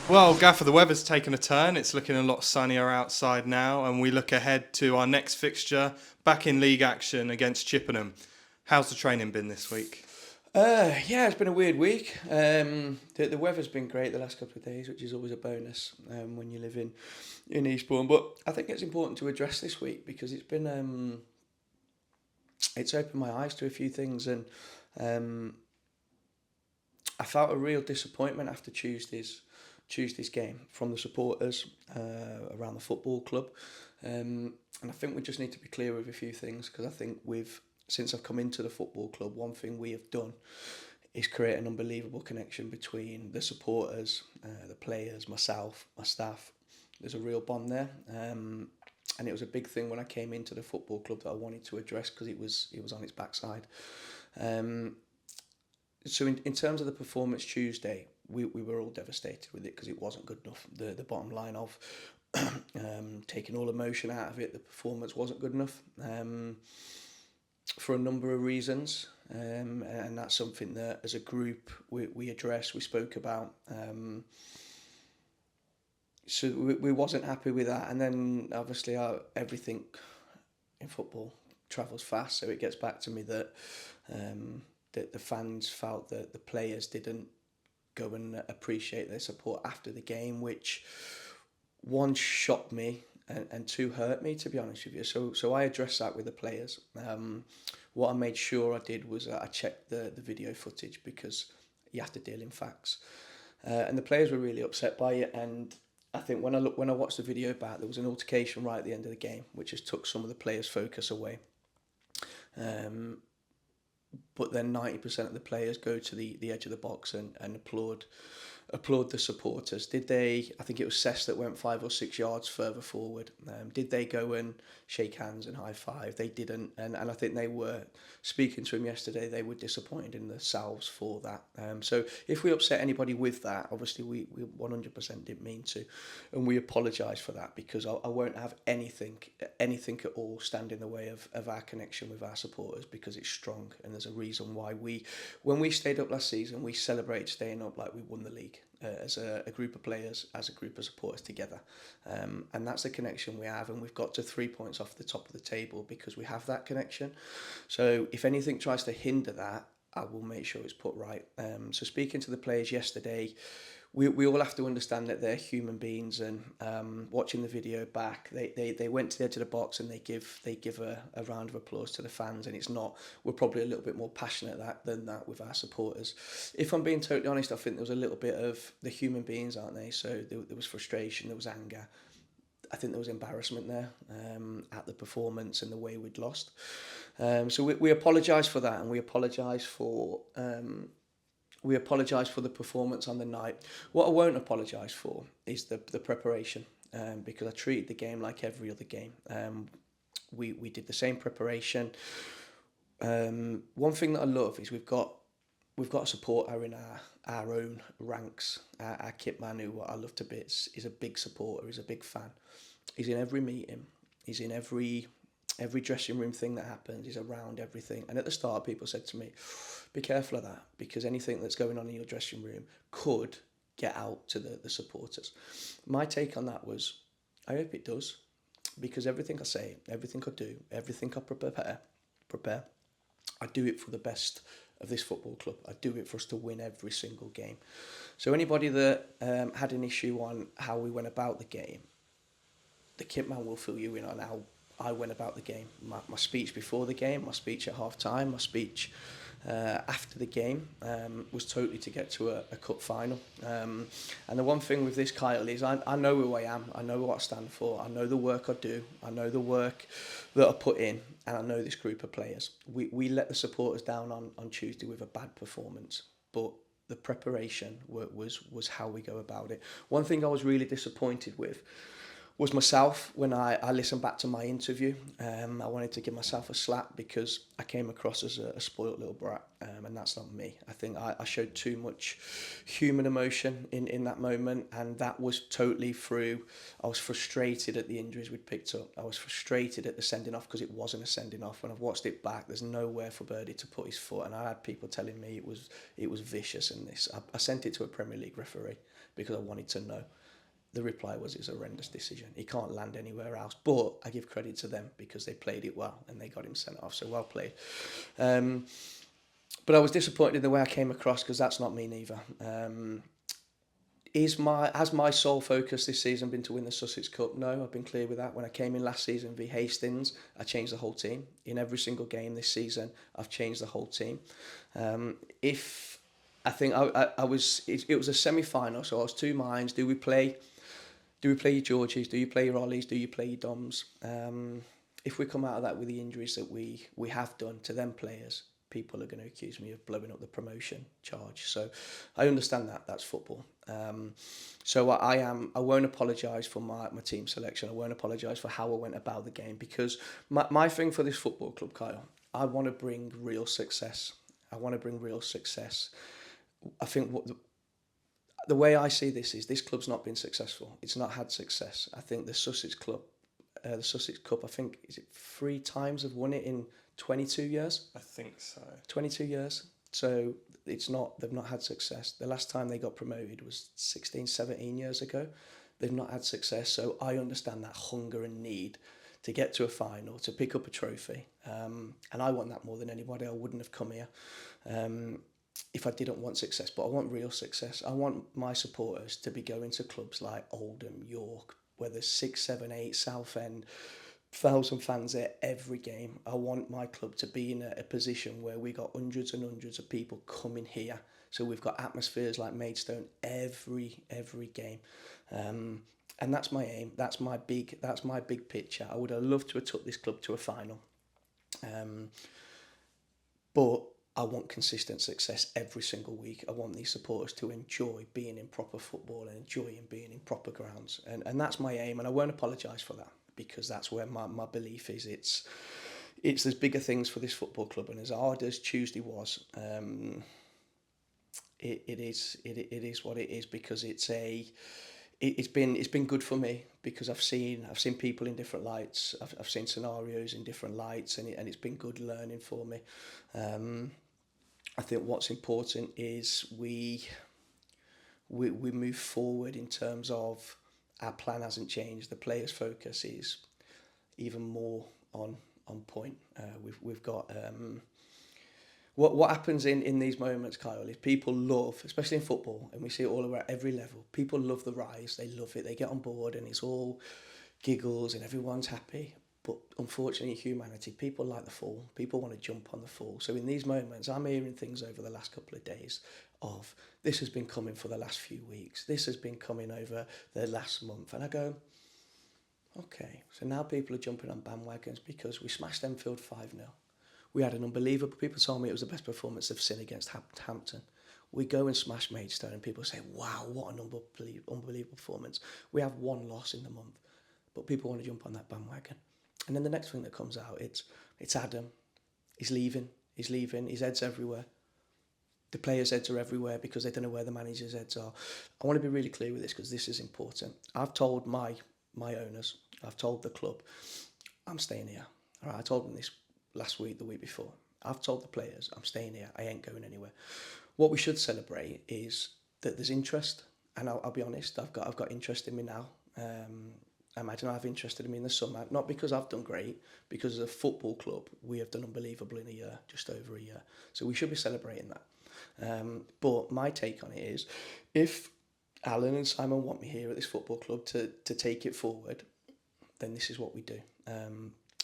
Well, Gaffer, the weather's taken a turn. It's looking a lot sunnier outside now, and we look ahead to our next fixture back in league action against Chippenham. How's the training been this week? Yeah, it's been a weird week. The weather's been great the last couple of days, which is always a bonus when you live in Eastbourne. But I think it's important to address this week because it's opened my eyes to a few things, and um, I felt a real disappointment after Tuesday's game from the supporters around the football club, and I think we just need to be clear with a few things because I think since I've come into the football club, one thing we have done is create an unbelievable connection between the supporters, the players, myself, my staff. There's a real bond there, and it was a big thing when I came into the football club that I wanted to address because it was on its backside. Um, so in terms of the performance Tuesday, we were all devastated with it because it wasn't good enough. The bottom line of taking all emotion out of it, the performance wasn't good enough. For a number of reasons, and that's something that as a group we addressed, we spoke about. So we wasn't happy with that, and then obviously everything in football travels fast, so it gets back to me that the fans felt that the players didn't go and appreciate their support after the game, which one shocked me and two hurt me, to be honest with you. So I addressed that with the players. What I made sure I did was I checked the video footage because you have to deal in facts. And the players were really upset by it. And I think when I watched the video back, there was an altercation right at the end of the game, which just took some of the players' focus away. But then 90% of the players go to the edge of the box and applaud the supporters. Did they? I think it was Cess that went 5 or 6 yards further forward. Did they go and shake hands and high five? They didn't, and I think they were speaking to him yesterday. They were disappointed in themselves for that. So if we upset anybody with that, obviously we 100% didn't mean to, and we apologise for that because I won't have anything at all stand in the way of our connection with our supporters because it's strong, and there's a reason why when we stayed up last season, we celebrated staying up like we won the league as a group of players, as a group of supporters together. And that's the connection we have, and we've got to 3 points off the top of the table because we have that connection. So if anything tries to hinder that, I will make sure it's put right. So speaking to the players yesterday, we all have to understand that they're human beings, and watching the video back, they went to the edge of the box and they give a round of applause to the fans, and it's not, we're probably a little bit more passionate than that with our supporters. If I'm being totally honest, I think there was a little bit of the human beings, aren't they? So there was frustration, there was anger. I think there was embarrassment there at the performance and the way we'd lost. So we apologise for that, and we apologise for the performance on the night. What I won't apologise for is the preparation, because I treated the game like every other game. We did the same preparation. One thing that I love is we've got a supporter in our own ranks. Our kit man, who I love to bits, is a big supporter. He's a big fan. He's in every meeting. He's in every dressing room thing that happens. He's around everything. And at the start, people said to me, be careful of that, because anything that's going on in your dressing room could get out to the supporters. My take on that was, I hope it does, because everything I say, everything I do, everything I prepare, I do it for the best of this football club. I do it for us to win every single game. So anybody that had an issue on how we went about the game, the kit man will fill you in on how I went about the game. My speech before the game, my speech at half time, my speech after the game was totally to get to a cup final. And the one thing with this, Kyle, is I know who I am. I know what I stand for. I know the work I do. I know the work that I put in. And I know this group of players. We let the supporters down on Tuesday with a bad performance. But the preparation was how we go about it. One thing I was really disappointed with was myself when I listened back to my interview. I wanted to give myself a slap because I came across as a spoiled little brat, and that's not me. I think I showed too much human emotion in that moment, and that was totally through. I was frustrated at the injuries we'd picked up. I was frustrated at the sending off because it wasn't a sending off. When I've watched it back, there's nowhere for Birdie to put his foot, and I had people telling me it was vicious in this. I sent it to a Premier League referee because I wanted to know. The reply was it's a horrendous decision. He can't land anywhere else. But I give credit to them because they played it well and they got him sent off. So well played. But I was disappointed in the way I came across because that's not me neither. Has my sole focus this season been to win the Sussex Cup? No, I've been clear with that. When I came in last season v Hastings, I changed the whole team. In every single game this season, I've changed the whole team. If I think I was, it was a semi-final, so I was two minds. Do we play your Georgies? Do you play your Ollies? Do you play your Doms? If we come out of that with the injuries that we have done to them players, people are going to accuse me of blowing up the promotion charge. So I understand that. That's football. So I won't apologise for my team selection. I won't apologise for how I went about the game because my thing for this football club, Kyle, I want to bring real success. I think the way I see this is this club's not been successful. It's not had success. I think the Sussex Cup, I think, is it 3 times have won it in 22 years? I think so. 22 years. So they've not had success. The last time they got promoted was 16, 17 years ago. They've not had success. So I understand that hunger and need to get to a final, to pick up a trophy. And I want that more than anybody. I wouldn't have come here if I didn't want success, but I want real success. I want my supporters to be going to clubs like Oldham, York, where there's 6, 7, 8, Southend, 1,000 fans there every game. I want my club to be in a position where we got hundreds and hundreds of people coming here. So we've got atmospheres like Maidstone every game. And that's my aim. That's my big picture. I would have loved to have took this club to a final. But I want consistent success every single week. I want these supporters to enjoy being in proper football and enjoying being in proper grounds. And that's my aim, and I won't apologise for that because that's where my belief is. It's there's bigger things for this football club, and as hard as Tuesday was, it is what it is because it's been good for me because I've seen people in different lights. I've seen scenarios in different lights, and it's been good learning for me. I think what's important is we move forward in terms of our plan hasn't changed. The players' focus is even more on point. We've got what happens in these moments, Kyle, is people love, especially in football, and we see it all around every level. People love the rise. They love it. They get on board, and it's all giggles, and everyone's happy. But unfortunately, humanity, people like the fall. People want to jump on the fall. So in these moments, I'm hearing things over the last couple of days of this has been coming for the last few weeks. This has been coming over the last month. And I go, okay, so now people are jumping on bandwagons because we smashed Enfield 5-0. We had an unbelievable, people told me it was the best performance they've seen against Hampton. We go and smash Maidstone and people say, wow, what an unbelievable performance. We have 1 loss in the month, but people want to jump on that bandwagon. And then the next thing that comes out, it's Adam. He's leaving. His head's everywhere. The players' heads are everywhere because they don't know where the managers' heads are. I want to be really clear with this because this is important. I've told my owners, I've told the club, I'm staying here. All right, I told them this last week, the week before. I've told the players, I'm staying here. I ain't going anywhere. What we should celebrate is that there's interest, and I'll be honest, I've got interest in me now. I imagine I've interested in me in the summer, not because I've done great, because as a football club, we have done unbelievable in a year, just over a year. So we should be celebrating that. But my take on it is, if Alan and Simon want me here at this football club to take it forward, then this is what we do.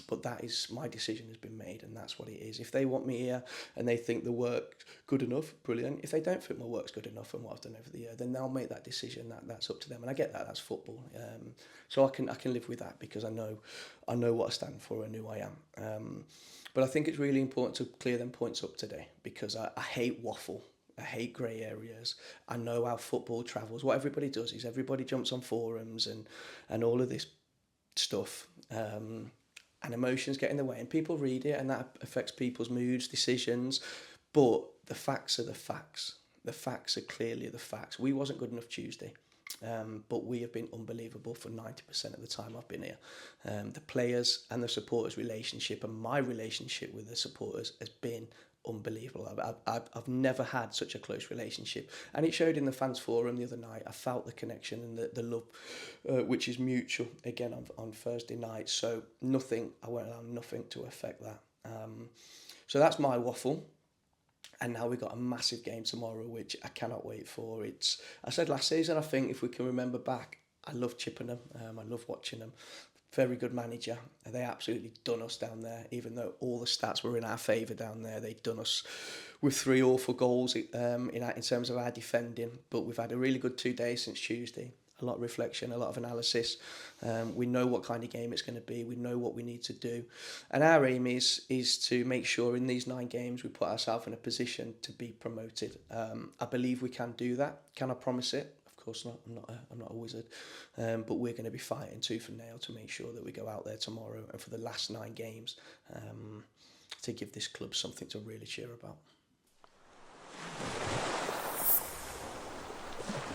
But that is, my decision has been made, and that's what it is. If they want me here and they think the work's good enough, brilliant. If they don't think my work's good enough and what I've done over the year, then they'll make that decision. That's up to them, and I get that. That's football. So I can live with that because I know what I stand for and who I am. But I think it's really important to clear them points up today because I hate waffle. I hate grey areas. I know how football travels. What everybody does is everybody jumps on forums and all of this stuff, and emotions get in the way, and people read it, and that affects people's moods, decisions. But the facts are the facts. The facts are clearly the facts. We wasn't good enough Tuesday. But we have been unbelievable for 90% of the time I've been here. The players and the supporters relationship, and my relationship with the supporters, has been unbelievable. I've never had such a close relationship, and it showed in the fans forum the other night. I felt the connection and the love, which is mutual, again on Thursday night. So I won't allow nothing to affect that. So that's my waffle. And now we've got a massive game tomorrow, which I cannot wait for. I said last season, I think, if we can remember back, I love Chippenham. I love watching them. Very good manager. They absolutely done us down there, even though all the stats were in our favour down there. They done us with 3 awful goals in terms of our defending. But we've had a really good 2 days since Tuesday. A lot of reflection, a lot of analysis. We know what kind of game it's going to be. We know what we need to do. And our aim is to make sure in these 9 games we put ourselves in a position to be promoted. I believe we can do that. Can I promise it? Of course not. I'm not a wizard. But we're going to be fighting tooth and nail to make sure that we go out there tomorrow and for the last 9 games to give this club something to really cheer about.